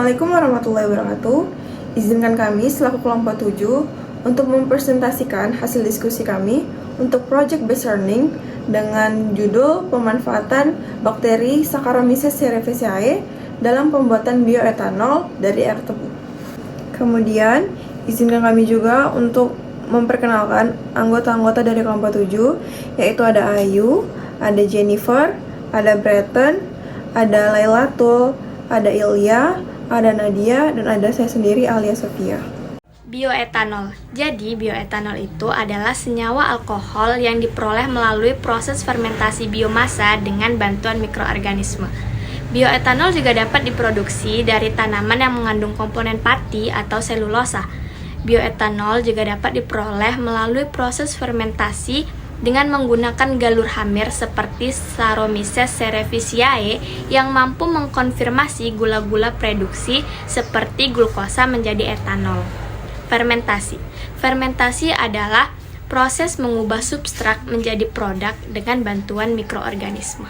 Assalamualaikum warahmatullahi wabarakatuh. Izinkan kami selaku kelompok 7 untuk mempresentasikan hasil diskusi kami untuk Project Based Learning dengan judul pemanfaatan bakteri Saccharomyces cerevisiae dalam pembuatan bioetanol dari air tebu. Kemudian, izinkan kami juga untuk memperkenalkan anggota-anggota dari kelompok 7, yaitu ada Ayu, ada Jennifer, ada Breton, ada Lailatul, ada Ilya, ada Nadia, dan ada saya sendiri alias Sofia. Bioetanol. Jadi, bioetanol itu adalah senyawa alkohol yang diperoleh melalui proses fermentasi biomasa dengan bantuan mikroorganisme. Bioetanol juga dapat diproduksi dari tanaman yang mengandung komponen pati atau selulosa. Bioetanol juga dapat diperoleh melalui proses fermentasi dengan menggunakan galur hamir seperti Saccharomyces cerevisiae yang mampu mengkonfirmasi gula-gula produksi seperti glukosa menjadi etanol. Fermentasi. Fermentasi adalah proses mengubah substrat menjadi produk dengan bantuan mikroorganisme.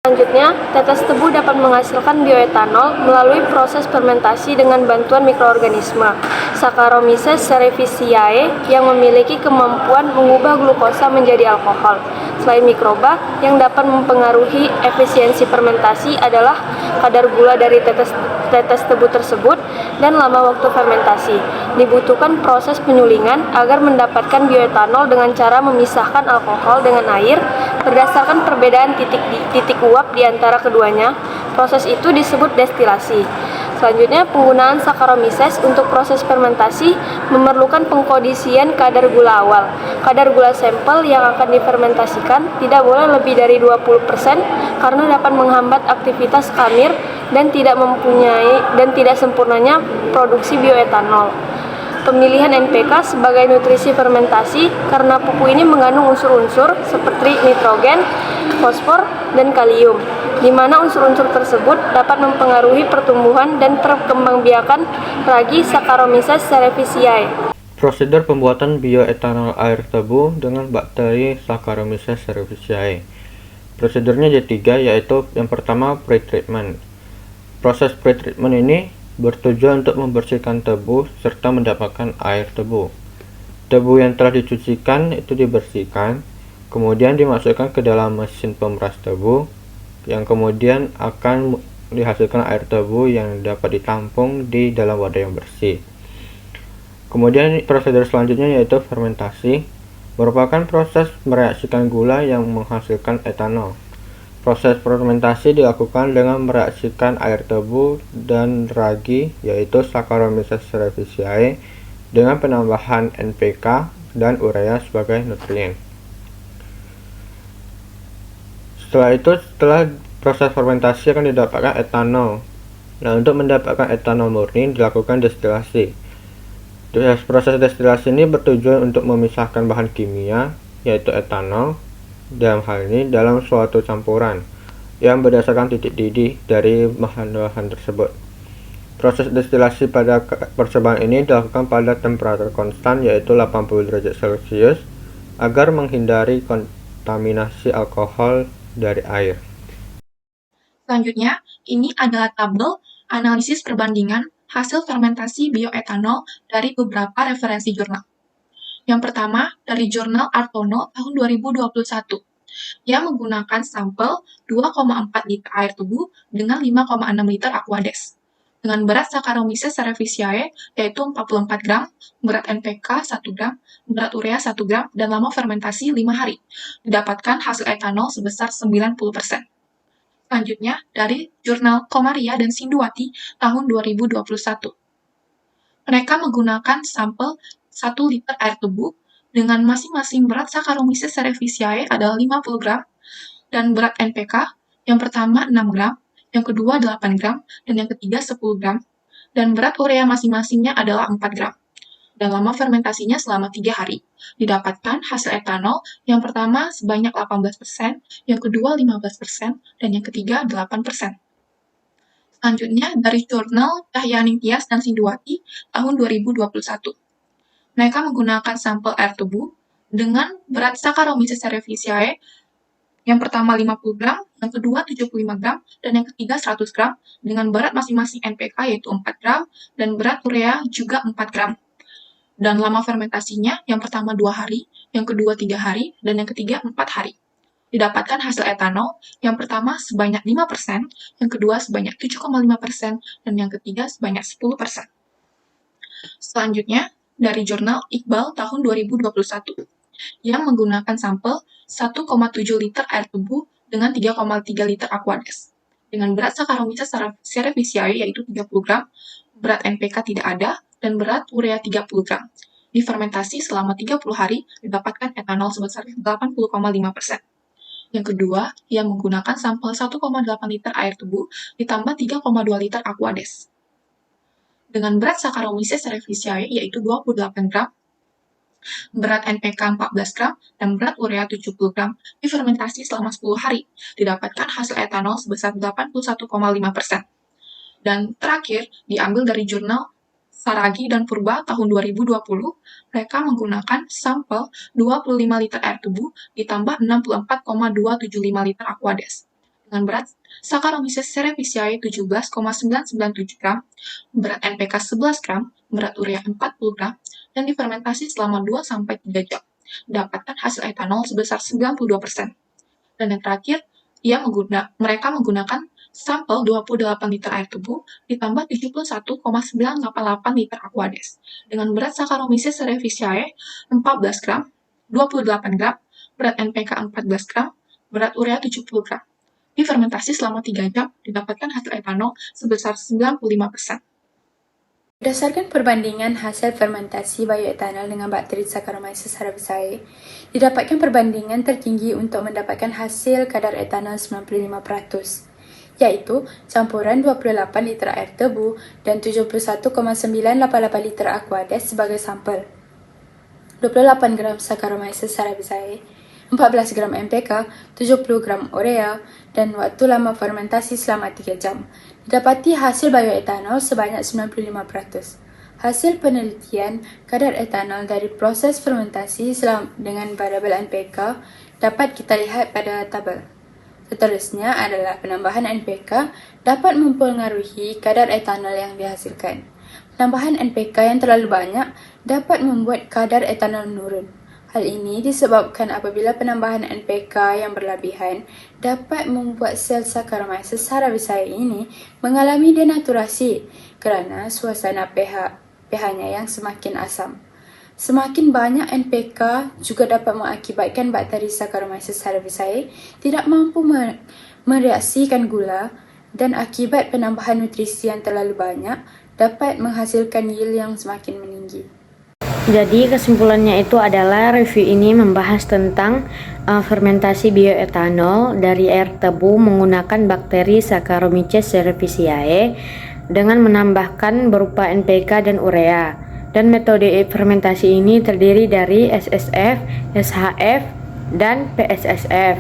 Selanjutnya, tetes tebu dapat menghasilkan bioetanol melalui proses fermentasi dengan bantuan mikroorganisme Saccharomyces cerevisiae yang memiliki kemampuan mengubah glukosa menjadi alkohol. Selain mikroba, yang dapat mempengaruhi efisiensi fermentasi adalah kadar gula dari tetes tebu tersebut dan lama waktu fermentasi. Dibutuhkan proses penyulingan agar mendapatkan bioetanol dengan cara memisahkan alkohol dengan air berdasarkan perbedaan titik uap di antara keduanya. Proses itu disebut destilasi. Selanjutnya, penggunaan Saccharomyces untuk proses fermentasi memerlukan pengkondisian kadar gula awal. Kadar gula sampel yang akan difermentasikan tidak boleh lebih dari 20% karena dapat menghambat aktivitas khamir dan tidak sempurnanya produksi bioetanol. Pemilihan NPK sebagai nutrisi fermentasi karena pupuk ini mengandung unsur-unsur seperti nitrogen, fosfor, dan kalium, di mana unsur-unsur tersebut dapat mempengaruhi pertumbuhan dan perkembangbiakan ragi Saccharomyces cerevisiae. Prosedur pembuatan bioetanol air tebu dengan bakteri Saccharomyces cerevisiae. Prosedurnya ada 3, yaitu yang pertama pre-treatment. Proses pre-treatment ini bertujuan untuk membersihkan tebu serta mendapatkan air tebu. Tebu yang telah dicucikan itu dibersihkan, kemudian dimasukkan ke dalam mesin pemeras tebu, yang kemudian akan dihasilkan air tebu yang dapat ditampung di dalam wadah yang bersih. Kemudian prosedur selanjutnya yaitu fermentasi, merupakan proses mereaksikan gula yang menghasilkan etanol. Proses fermentasi dilakukan dengan mereaksikan air tebu dan ragi yaitu Saccharomyces cerevisiae dengan penambahan NPK dan urea sebagai nutrien. Setelah proses fermentasi akan didapatkan etanol. Nah, untuk mendapatkan etanol murni dilakukan destilasi. Proses destilasi ini bertujuan untuk memisahkan bahan kimia yaitu etanol dalam hal ini dalam suatu campuran yang berdasarkan titik didih dari bahan-bahan tersebut. Proses destilasi pada percobaan ini dilakukan pada temperatur konstan yaitu 80 derajat Celcius agar menghindari kontaminasi alkohol dari air. Selanjutnya, ini adalah tabel analisis perbandingan hasil fermentasi bioetanol dari beberapa referensi jurnal. Yang pertama, dari jurnal Artono tahun 2021, yang menggunakan sampel 2,4 liter air tebu dengan 5,6 liter Aquades, dengan berat Saccharomyces cerevisiae yaitu 44 gram, berat NPK 1 gram, berat urea 1 gram, dan lama fermentasi 5 hari. Didapatkan hasil etanol sebesar 90%. Selanjutnya, dari jurnal Komaria dan Sinduwati tahun 2021. Mereka menggunakan sampel 1 liter air tebu dengan masing-masing berat Saccharomyces cerevisiae adalah 50 gram dan berat NPK yang pertama 6 gram, yang kedua 8 gram, dan yang ketiga 10 gram, dan berat urea masing-masingnya adalah 4 gram. Dan lama fermentasinya selama 3 hari. Didapatkan hasil etanol yang pertama sebanyak 18%, yang kedua 15%, dan yang ketiga 8%. Selanjutnya, dari jurnal Cahyaning Tias dan Sinduwati tahun 2021. Mereka menggunakan sampel air tebu dengan berat Saccharomyces cerevisiae Yang pertama 50 gram, yang kedua 75 gram, dan yang ketiga 100 gram, dengan berat masing-masing NPK yaitu 4 gram, dan berat urea juga 4 gram. Dan lama fermentasinya, yang pertama 2 hari, yang kedua 3 hari, dan yang ketiga 4 hari. Didapatkan hasil etanol, yang pertama sebanyak 5%, yang kedua sebanyak 7,5%, dan yang ketiga sebanyak 10%. Selanjutnya, dari jurnal Iqbal tahun 2021, yang menggunakan sampel 1,7 liter air tebu dengan 3,3 liter Aquades. Dengan berat Saccharomyces cerevisiae yaitu 30 gram, berat NPK tidak ada, dan berat urea 30 gram. Difermentasi selama 30 hari, didapatkan etanol sebesar 80,5%. Yang kedua, ia menggunakan sampel 1,8 liter air tebu ditambah 3,2 liter Aquades. Dengan berat Saccharomyces cerevisiae yaitu 28 gram, berat NPK 14 gram, dan berat urea 70 gram, difermentasi selama 10 hari, didapatkan hasil etanol sebesar 81,5%. Dan terakhir, diambil dari jurnal Saragi dan Purba tahun 2020, mereka menggunakan sampel 25 liter air tebu ditambah 64,275 liter Aquades. Dengan berat Saccharomyces cerevisiae 17,997 gram, berat NPK 11 gram, berat urea 40 gram, dan difermentasi selama 2-3 jam. Dapatkan hasil etanol sebesar 92%. Dan yang terakhir, mereka menggunakan sampel 28 liter air tebu ditambah 71,988 liter Aquades. Dengan berat Saccharomyces cerevisiae 14 gram, 28 gram, berat NPK 14 gram, berat urea 70 gram. Difermentasi selama 3 jam, didapatkan hasil etanol sebesar 95%. Berdasarkan perbandingan hasil fermentasi bioetanol dengan bakteri Saccharomyces cerevisiae, didapatkan perbandingan tertinggi untuk mendapatkan hasil kadar etanol 95%, yaitu campuran 28 liter air tebu dan 71,988 liter Aquades sebagai sampel, 28 gram Saccharomyces cerevisiae, 14 gram NPK, 70 gram urea, dan waktu lama fermentasi selama 3 jam. Didapati hasil bioetanol sebanyak 95%. Hasil penelitian kadar etanol dari proses fermentasi dengan variabel NPK dapat kita lihat pada tabel. Seterusnya adalah penambahan NPK dapat mempengaruhi kadar etanol yang dihasilkan. Penambahan NPK yang terlalu banyak dapat membuat kadar etanol menurun. Hal ini disebabkan apabila penambahan NPK yang berlebihan dapat membuat sel Saccharomyces cerevisiae ini mengalami denaturasi kerana suasana pH-nya yang semakin asam. Semakin banyak NPK juga dapat mengakibatkan bakteri Saccharomyces cerevisiae tidak mampu mereaksikan gula, dan akibat penambahan nutrisi yang terlalu banyak dapat menghasilkan yield yang semakin meninggi. Jadi kesimpulannya itu adalah review ini membahas tentang fermentasi bioetanol dari air tebu menggunakan bakteri Saccharomyces cerevisiae dengan menambahkan berupa NPK dan urea. Dan metode fermentasi ini terdiri dari SSF, SHF, dan PSSF.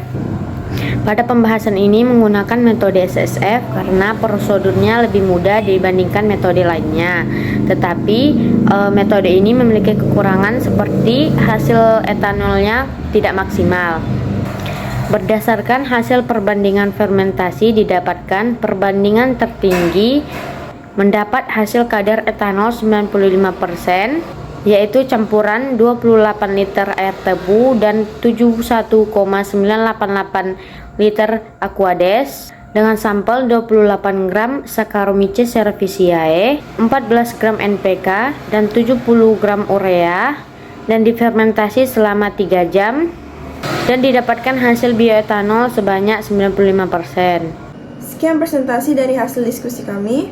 Pada pembahasan ini menggunakan metode SSF karena prosedurnya lebih mudah dibandingkan metode lainnya. Tetapi metode ini memiliki kekurangan seperti hasil etanolnya tidak maksimal. Berdasarkan hasil perbandingan fermentasi didapatkan perbandingan tertinggi mendapat hasil kadar etanol 95%, yaitu campuran 28 liter air tebu dan 71,988 liter Aquades dengan sampel 28 gram Saccharomyces cerevisiae, 14 gram NPK, dan 70 gram urea, dan difermentasi selama 3 jam dan didapatkan hasil bioetanol sebanyak 95%. Sekian presentasi dari hasil diskusi kami.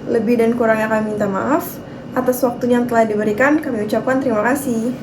Lebih dan kurangnya kami minta maaf. Atas waktunya yang telah diberikan, kami ucapkan terima kasih.